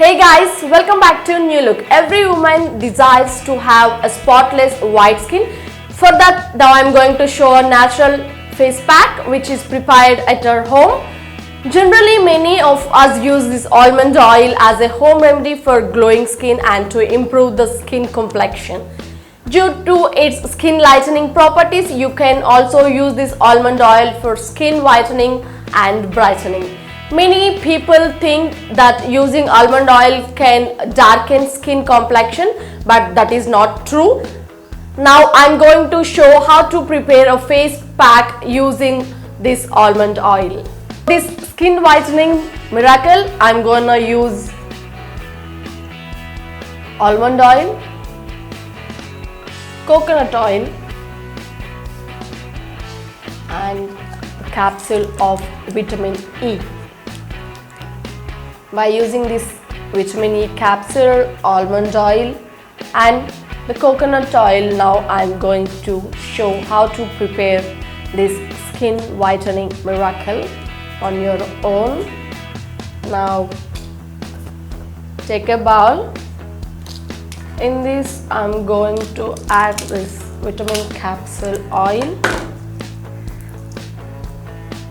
Hey guys, welcome back to New Look. Every woman desires to have a spotless white skin. For that, now I'm going to show a natural face pack which is prepared at our home. Generally, many of us use this almond oil as a home remedy for glowing skin and to improve the skin complexion. Due to its skin lightening properties, you can also use this almond oil for skin whitening and brightening. Many people think that using almond oil can darken skin complexion, but that is not true. Now I'm going to show how to prepare a face pack using this almond oil. This skin whitening miracle, I'm gonna use almond oil, coconut oil and a capsule of vitamin E. By using this vitamin E capsule, almond oil and the coconut oil, now I'm going to show how to prepare this skin whitening miracle on your own. Now take a bowl. In this I'm going to add this vitamin capsule oil.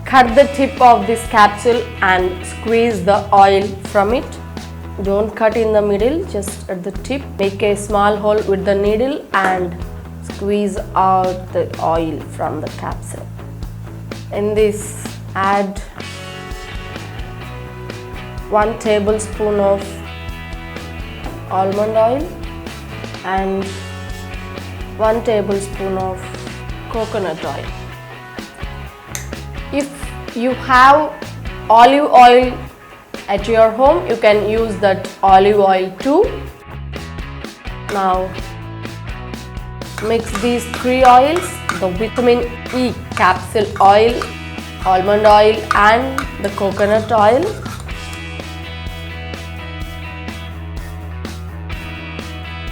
Cut the tip of this capsule and squeeze the oil from it. Don't cut in the middle, just at the tip. Make a small hole with the needle and squeeze out the oil from the capsule. In this, add 1 tablespoon of almond oil and 1 tablespoon of coconut oil. If you have olive oil at your home, you can use that olive oil too. Now mix these 3 oils, the vitamin E capsule oil, almond oil and the coconut oil.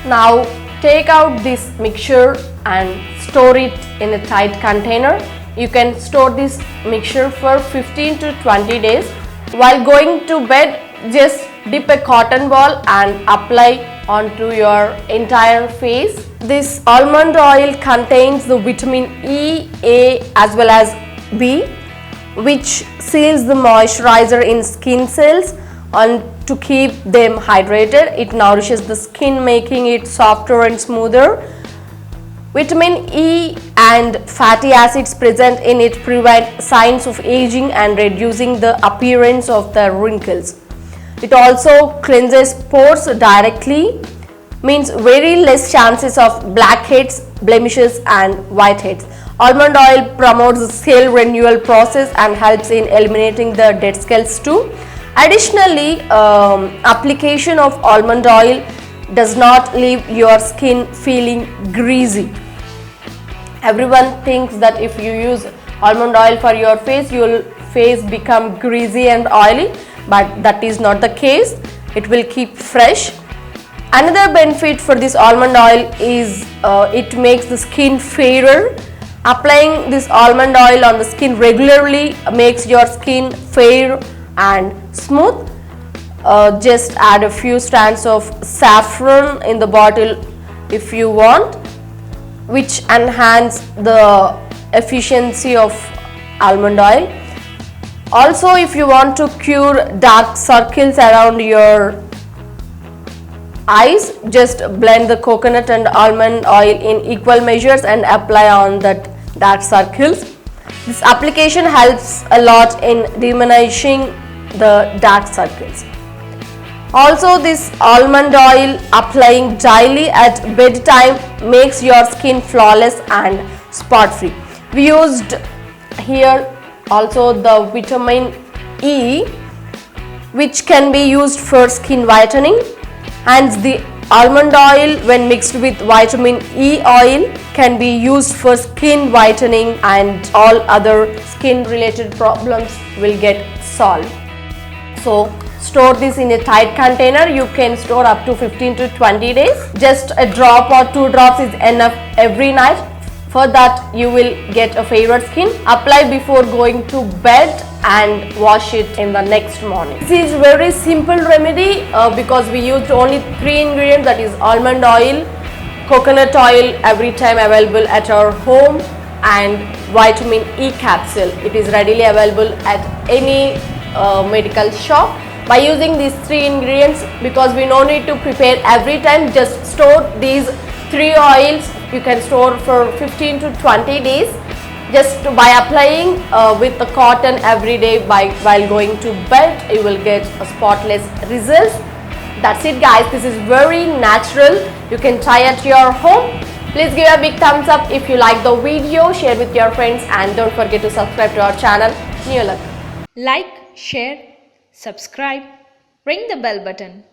Now take out this mixture and store it in a tight container. You can store this mixture for 15 to 20 days. While going to bed, just dip a cotton ball and apply onto your entire face. This almond oil contains the vitamin E, A as well as B, which seals the moisturizer in skin cells and to keep them hydrated. It nourishes the skin, making it softer and smoother. Vitamin E and fatty acids present in it prevent signs of aging and reducing the appearance of the wrinkles. It also cleanses pores directly, means very less chances of blackheads, blemishes and whiteheads. Almond oil promotes the cell renewal process and helps in eliminating the dead cells too. Additionally, application of almond oil does not leave your skin feeling greasy. Everyone thinks that if you use almond oil for your face, your face become greasy and oily, but that is not the case. It will keep fresh. Another benefit for this almond oil is it makes the skin fairer. Applying this almond oil on the skin regularly makes your skin fair and smooth. Just add a few strands of saffron in the bottle if you want, which enhance the efficiency of almond oil. Also, if you want to cure dark circles around your eyes, just blend the coconut and almond oil in equal measures and apply on that dark circles. This application helps a lot in diminishing the dark circles. Also, this almond oil applying daily at bedtime makes your skin flawless and spot free. We used here also the vitamin E, which can be used for skin whitening, and the almond oil when mixed with vitamin E oil can be used for skin whitening, and all other skin related problems will get solved. So store this in a tight container. You can store up to 15 to 20 days. Just a drop or 2 drops is enough every night For that, you will get a fairer skin. Apply before going to bed and wash it in the next morning. This is very simple remedy because we used only 3 ingredients, that is almond oil, coconut oil, every time available at our home, and vitamin E capsule. It is readily available at any medical shop. By using these 3 ingredients, because we no need to prepare every time, just store these 3 oils. You can store for 15 to 20 days. Just by applying with the cotton every day while going to bed, you will get a spotless results. That's it guys, this is very natural. You can try at your home. Please give a big thumbs up if you like the video, share with your friends, and don't forget to subscribe to our channel, New Look. Like, share, subscribe, ring the bell button.